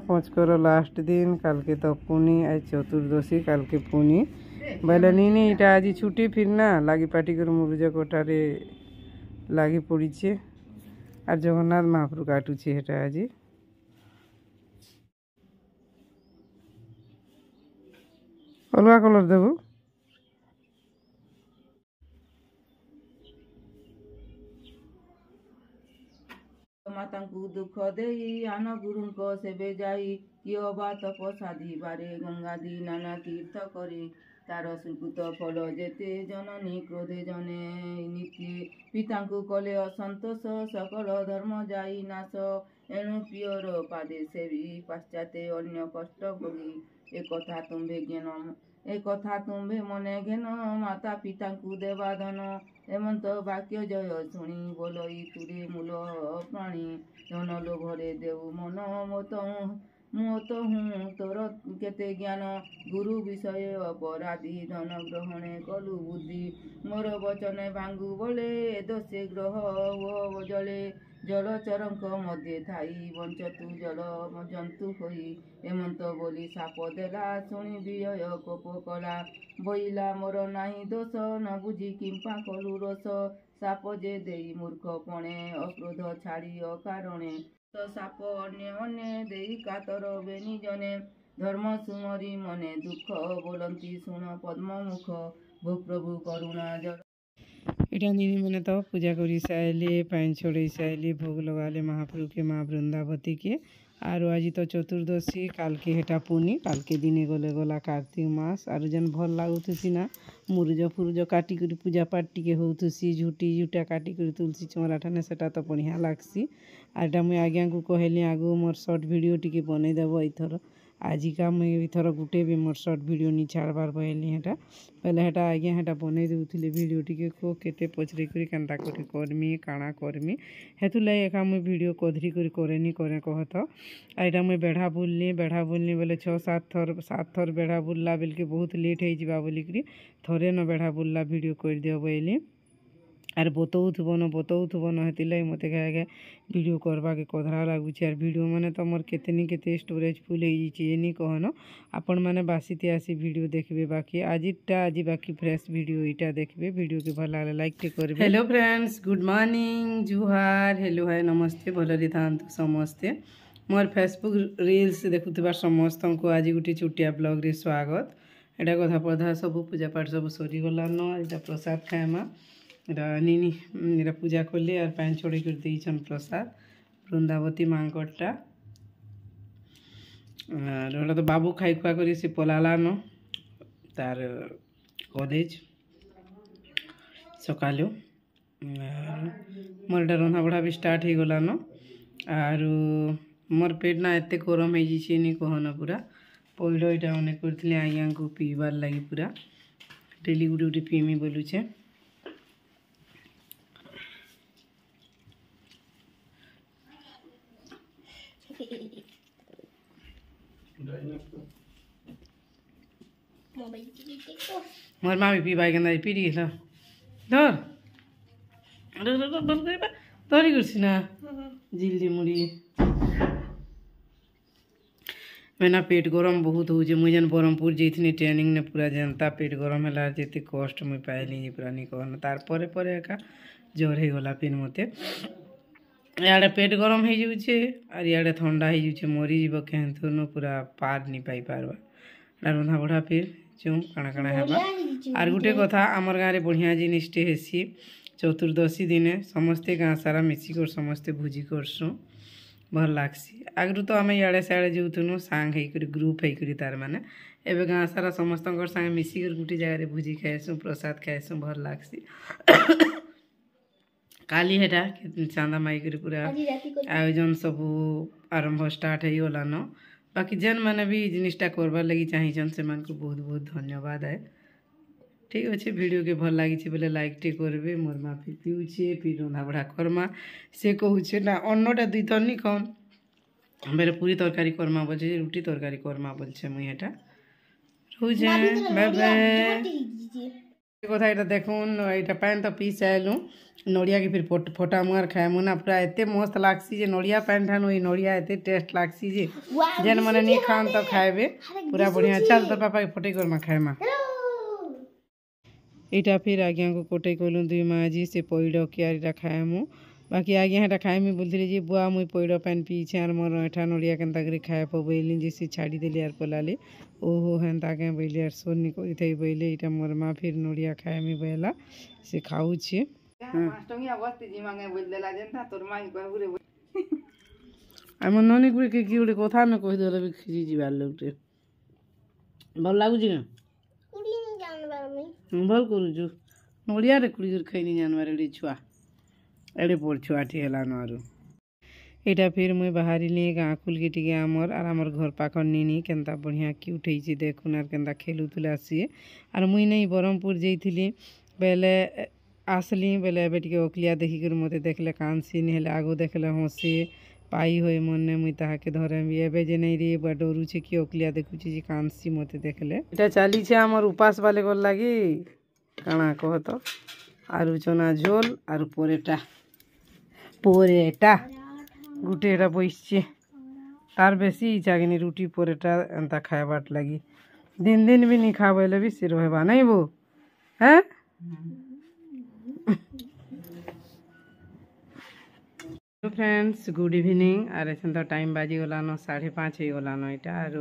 पचकर last दिन काल के तो पुनी आज चतुर्दशी काल के पुनी बोले नी इटा आज छुट्टी फिर ना लगी पाटी कर मुरुज कोटारे लगी पड़ी और जगन्नाथ महाप्रभु काटुचे हेटा आज अलग कलर देबू माता दुख दे आन गुरु सेबे जाई किए बा तपसाधी बारे गंगादी नाना तीर्थ करे तार सुकृत फल जेते जननी क्रोधे जने नित्य पिता कले असंतोष सकल धर्म जाई नाश एणु प्रियर पादे सेवी पाश्चाते अन्य कष्ट भोगी एक कथा तुम्भे मने घेन माता पिता देवा धन एमंत वाक्य जय शुणी बोलई तुरे मूल प्राणी धन लोभरे देव मन मोत हूँ तोर केते ज्ञान गुरु विषय अपराधी धन ग्रहणे कलु बुद्धि मोर वचने भांगु बोले दोषे ग्रह ओ जले जलचरंक मध्य थाई बंचतु जल जंतु होई एमंत बोली साप देला शुणी विजय कोप कला बोइला मोर नाही दोष न बुझी किंपा कलु रस साप जे देई मूर्ख पणे अक्रोध छाड़ी अकारणे तो साप अन्य अन्य देई कातर बेनी जने धर्म सुमरी मने दुख बोलंती सुन पद्म मुख भो प्रभु करुणा जल इटा दीदी मैंने तो पूजा करी साइले पानी छोड़े साइले भोग लगाले महाप्रभु के माँ वृंदावती के और आज तो चतुर्दशी काल के हेटा पुनी काल के दिने गले गला कार्तिक मास और जन भल लगुसी ना मुरुज फुरुज काटिक पूजा पाठ टी होती झुटी झुटा काटिक तुलसी चमरा ठाने से तो बढ़िया लगसी आटा मुझे आज्ञा को कहली आगु मोर सर्ट भिडियो टी बनईदेव इथर आजिका मुझे इथर गुटे भी मोर सर्ट भिडियो नहीं छाड़बार कहली हेटा पहले हेटा आज्ञा हेटा बनई दूसरी भिडियो टी को केते पचरे केन्ता करमी काଣା करमी हेतु लाई एका मुझे भिडियो कधरी करेनी करे कहत आईटा मुझे बेढ़ा बुलनी बोले 6-7 थर बेढ़ा बुलला बेल के बहुत लेट हो जावा बोलिक थरे न बेढ़ा बुलला भिडियो कर दियो बोली आर बतौथबन हेती लगे मत क्या वीडियो करवा के कधरा लगुच आर वीडियो मैंने तो मोर केते स्टोरेज फुल होनी कहन आपण मैंने बासीते आसी वीडियो देखबे बाकी आज बाकी फ्रेश वीडियो इटा देखबे वीडियो के भल लगे लाइक टे करबे। हेलो फ्रेंड्स गुड मॉर्निंग जुहार हेलो हाय नमस्ते भलरे थांतु समस्ते मोर फेसबुक रील्स देखुथिबार समस्त को आज गोटे छुटिया ब्लॉग रे स्वागत एटा कथा पधा सब पूजा पाठ सब सरी गलान एटा प्रसाद खाएमा नी पूजा कले और पानी छोड़ी कर देछन प्रसाद वृंदावती मांकटा और तो बाबू खाई खुआ कर से पलालान तार कॉलेज सकाल मोर रंधा बढ़ा भी स्टार्ट हो गलान और मोर पेट ना एत गरम हो कहन पूरा पैल यहाँ मन करी आज्ञा को पीबार लगी पूरा डेली गोटे गोटे पीमी बोलुचे मोर माँ भी पीबा के पीड़ी गल धर धरी कर जिल्दी मुड़ी मैंने पेट गरम बहुत हो मुझे जन ब्रह्मपुर जाइए ट्रेनिंग ने पूरा जनता पेट गरम है जिते कष्ट मुझे पाइली पूरा नहीं कहना तार पर एका ज्वर हो गला फिर मत इे पेट गरम हो जाऊे और इे ठंडा हो जाऊे मरीज कहतुन पूरा पार नहीं पाई पार्बा रंधा बढ़ा फिर चुम काଣା काଣା हेबा आर गोटे कथा आमर गाँव में बढ़िया जिनिसटे हेसी चतुर्दशी दिने समस्ते गाँ सारा मिसिकर समस्ते भोजी करसुँ भल लागसी आगु तो आम इे सियाड़े जाऊँ सांग होकर ग्रुप होकर तार मैंने एवं गाँ सारा समस्त सांगे मिसिकर गोटे जगार भोजी खाएसुँ प्रसाद खाएसुँ भल लागसी काली हेटा चांदा माई कर पूरा आयोजन सब आरंभ स्टार्ट हो गलान बाकी जेन मैंने भी जिनिसटा करबार लगी चाहिए से बहुत बहुत धन्यवाद है। ठीक अच्छे वीडियो के भल लगी बोले लाइक टे करबे मोर माँ फिर पीऊे फिर रंधा बढ़ा करमा से कहूचे ना अन्नटा 2 थर नहीं कौन बेले पूरी तरकारी करमा बोलছে रुटी तरकारी करमा बोलছে मुई हेटा रोजे बाय बाय। কথা এটা দেখুন এটা প্যান তো পিস আইলু নড়িয়া কি ফির ফোটা মুয়ার খাইমু না পুরা এতে মস্ত লাগছি যে নড়িয়া প্যান ঠান ওই নড়িয়া এতে টেস্ট লাগছি যে যেন মানে নি খান তো খাইবে পুরা বড়িয়া চাল তোর পাপা ফোটাই করমা খাইমা এইটা ফির আজ্ঞা কোটাই কলু দুই মাঝি সে পইড কি আর এটা খাইমু বাকি আজ্ঞা এটা খাইমি বলଥିଲି যে বুয়া মুই পইড প্যান পিছে আর মোর এঠা নড়িয়া কেনতা করে খাইব বইলি যে সে ছাড়ি দেলি আর পলালি ওহো হেনতা আজ্ঞା বইলি আর সোনি কইথাই বইলে এটা মোর মা ফির নড়িয়া খাইমি বইলা সে খাউছে আমার ননি গুড়ি কি গুড়ি কথা আমি কই দেলে বি খিজি যাবার লোকটে ভাল লাগুছি না ভাল କରୁଛୁ ନଡ଼ିଆରେ କୁଡ଼ିକରି ଖାଇନି ଜାଣିବାର ଏଠି ଛୁଆ ଏଠି ବଡ଼ ଛୁଆଟି ହେଲାନ ଆରୁ ଏଇଟା ଫିର୍ ମୁଇଁ ବାହାରିଲି ଗାଁକୁଲକି ଟିକେ ଆମର୍ ଆର୍ ଆମର୍ ଘର ପାଖର ନିନି କେନ୍ତା ବଢ଼ିଆ କ୍ୟୁଟ୍ ହେଇଛି ଦେଖୁନ୍ ଆର୍ କେନ୍ତା ଖେଲୁଥିଲେ ଆସିଏ ଆର୍ ମୁଇଁ ନେଇ ବ୍ରହ୍ମପୁର ଯାଇଥିଲି ବେଲେ আসলি বেলে এবে টিকে অকলিয়া দেখিকরি মতে দেখলে কানসিনি হেলে আগু দেখলে হসি পাই হয়ে মনে মুই তাহাকে ধরেবি এবে যে নেই রে বা ডরুছে কি অকলিয়া দেখুছি যে কানসি মতে দেখলে এটা চালিছে আমার উপাস বালে গল লাগি কাଣା কহ তো আরু চনা ঝোল আর পরেটা গুটে এটা বইছে তার বেশি ইচ্ছা কিনি রুটি পরেটা এন্তা খাইবার লাগি দিন দিন বি নি খাইলে বি সে রহবা নাই বো হ্যাঁ फ्रेंड्स गुड इवनिंग आर एसन तो टाइम बाजी गलान 5:30 हो गलान इटा आर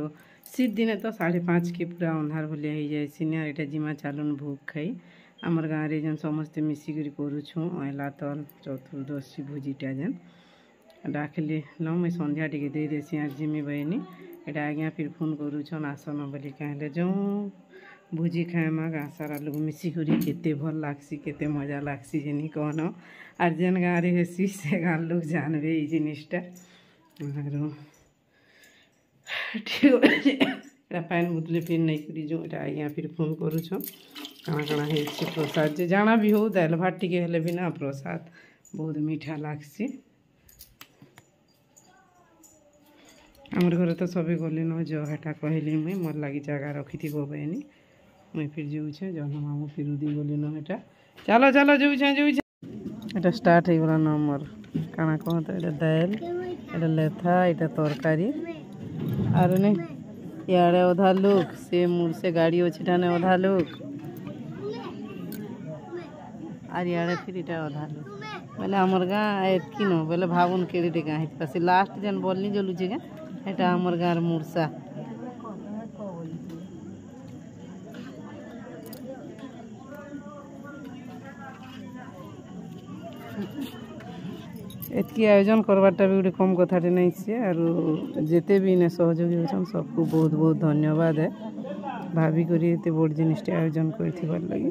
शीत दिन तो 5:30 के पूरा अंधार भलिया हो जाए आर इटा जिमा चालुन भूख खाई आमर गाँव रे जन समस्ते मिसिकी करूँ अहला तल चतुर्दशी भोजीटा जेन डाकली लो मुई संध्या टिके दे देसी आर जिमी बहनी एटा आज्ञा फिर फोन करूछन आसन बोली कहले जो भोजी खाएमा गाँ सारा लोग मिसिकी केते भल लागसी केते मजा लागसी जेनी कहन আর যেন গাঁরে হেসি সে গাঁর লোক জানবে এই জিনিসটা আর ঠিক আছে এটা পাইন বুতলে ফির নাই করি যে এটা আজ্ঞা ফির ফোন করুছ কাଣା কাଣା হয়েছে প্রসাদ যে জানা বি হো দাইল ভাত টিকে হেলে বি না প্রসাদ বহুত মিঠা লাগছে আমার ঘরে তো সবে গলি ন জ হেটা কহিলি মুই মোর লাগি জায়গা রখিথিব বেনি মুই ফির যাউছে জন মামু ফিরুদি গলি ন এটা চলো চলো যাউছে এটা স্টার্ট হয়ে গেল আমার কানা কহতো এটা দাইল এটা লেথা এটা তরকারি আর নেই ইয়াড়ে অধা লোক সে মুড়সে গাড়ি আছে ঠানে অধা লোক আর ইয়াড়ে ফির এটা অধা লোক বলে আমার গাঁ এতকি ন বলে ভাবুন কেড়ে গাঁ হিত পাশে লাস্ট যেন বলনি জলুছে গা এটা আমার গাঁর মুড়সা एतकी आयोजन करवाटा भी गोटे कम कथाटे नहीं सी आर जिते भी इन्हें सहयोगी होचन सबको बहुत बहुत धन्यवाद है भाभी करी एते बड़ जिनिसटे आयोजन कर लगी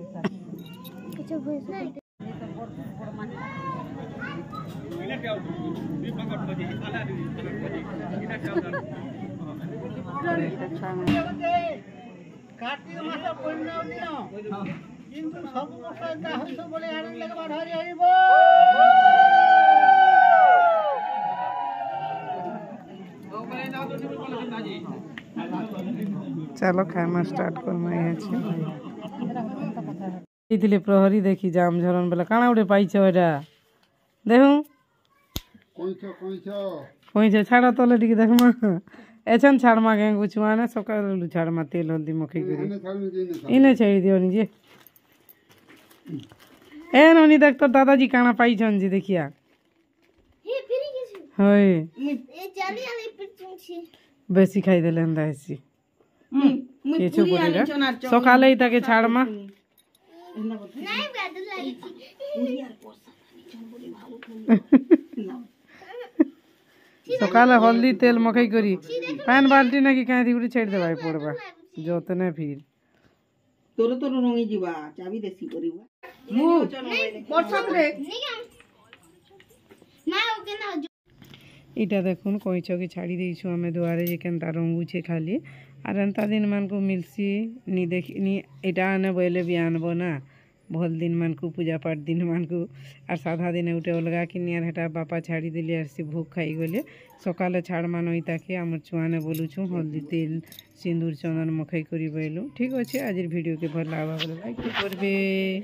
चलो खाइमा स्टार्ट करमा ये प्रहरी देखी जाम झरन बेला काना उठे पाइछ एटा देखू कइछ छाड़ तले टिके देखमा एछन छाड़मा गेंगु छुआने सकालु छाड़मा तेल हल्दी मखई करी इने छाड़ी दियो नि जे ए ननी देख तो दादाजी काना पाइछन जी देखिया होय बेसी खाई देले अंदा हेसी केछु बोलेगा सकाले ताके छाड़मा सकाले हल्दी तेल मकई करी पैन बाल्टी ना कि काहे दिगुड़ी छेड़ देबाई पड़बा जोतने फिर तोर तोर रंगी जीवा चाबी देसी करिवा मु वर्षा रे ना ओके ना इटा देखुन कइछ के छाड़ी देइछु हमें दुआरे जे केनता रंगुछे खाली आर एंता दिन मान को मिलसी नी देखी नी इटा आने बोले भी आनबो ना भल दिन मानकु पूजा पाठ दिन मानकु आर साधा दिन उठे अलगा किनी आर हेटा बापा छाड़ी देली आर से भोग खाई गले सकाले छाड़ मान इताके आमर छुआने बोलुछु हल्दी तेल सिंदूर चंदन मखई करी बैलु ठीक अच्छे आज वीडियो के भल लागा लाइक करबे।